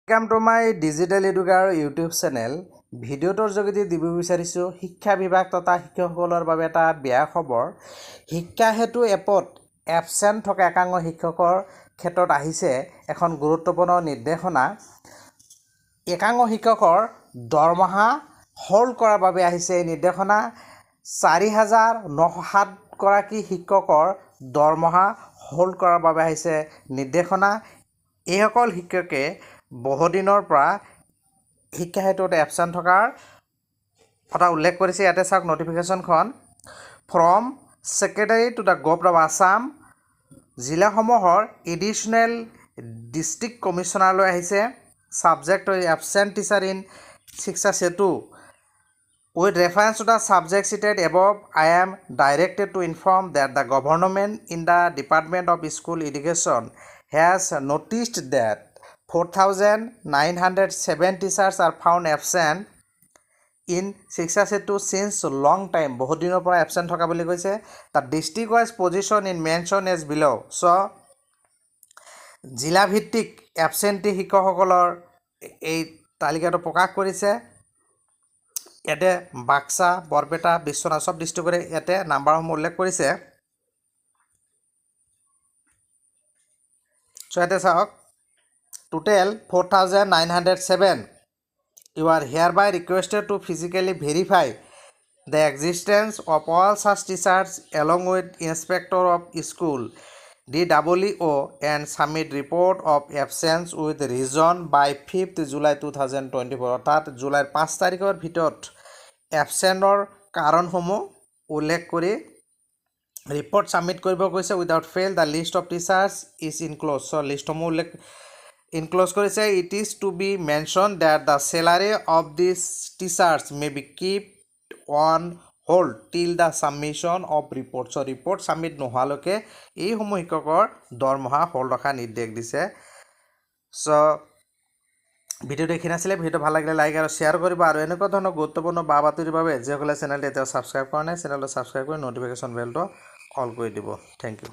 Welcome to my Digital Educator YouTube channel. ভিডিওটোৰ যোগেদি দিব বিচাৰিছো শিক্ষা বিভাগ তথা শিক্ষকসকলৰ বাবে এটা বেয়া খবৰ। শিক্ষা হেতু এপত এবসেন্ট থকা একাংশ শিক্ষকৰ ক্ষেত্ৰত আহিছে এখন গুৰুত্বপূৰ্ণ নিৰ্দেশনা। একাংশ শিক্ষকৰ দৰমহা হল্ড কৰাৰ বাবে আহিছে এই নিৰ্দেশনা। 4907 গৰাকী শিক্ষকৰ দৰমহা হল্ড কৰাৰ বাবে আহিছে নিৰ্দেশনা। এইসকল শিক্ষকে বহুদিনৰ পৰা শিক্ষা হেতুত এবসেন্ট থকাৰ কথা উল্লেখ কৰিছে। ইয়াতে চাওক নটিফিকেশ্যনখন from secretary to the government of Assam জিলাসমূহৰ এডিশ্যনেল ডিষ্ট্ৰিক্ট কমিশ্যনাৰলৈ আহিছে। ছাবজেক্ট এবসেন্ট টিচাৰ ইন শিক্ষা সেতু with reference to the subject cited above, I am directed to inform that the government in the Department of School Education has noticed that 4,907 teachers are found absent in Shiksha Setu since long time. বহুত দিনৰ পৰা absent থকা বুলি কৈছে। The district wise position in mention as below. So জিলা ভিত্তিক absentee শিক্ষকসকলৰ এই তালিকাটো প্ৰকাশ কৰিছে। ইয়াতে বাক্সা, বৰপেটা, বিশ্বনাথ সব ডিষ্ট্ৰিক্টৰে ইয়াতে নাম্বাৰসমূহ উল্লেখ কৰিছে। সো ইয়াতে চাওক total 4,907. You are hereby requested to physically verify the existence of all such teachers along with inspector of school DWO and submit report of absence with reason by 5th July 2024 অৰ্থাৎ জুলাইৰ 5 তাৰিখৰ ভিতৰত এবসেন্টৰ কাৰণসমূহ উল্লেখ কৰি report submit কৰিব কৈছে। Without fail the list of teachers is includes. So' লিষ্টসমূহ উল্লেখ ইনক্ল'জ কৰিছে। It is to be mention that the salary of this teachers may be keep on hold till the submission of report. So' report submit নোহোৱালৈকে এইসমূহ শিক্ষকৰ দৰমহা hold ৰখাৰ নিৰ্দেশ দিছে। চ' ভিডিওটো এইখিনি আছিলে। ভিডিঅ'টো ভাল লাগিলে লাইক আৰু শ্বেয়াৰ কৰিব আৰু এনেকুৱা ধৰণৰ গুৰুত্বপূৰ্ণ বা বাতৰিৰ বাবে যিসকলে চেনেলটো এতিয়াও ছাবস্ক্ৰাইব কৰা নাই চেনেলটো ছাবস্ক্ৰাইব কৰি নটিফিকেশ্যন বেলটো অল কৰি দিব। Thank U.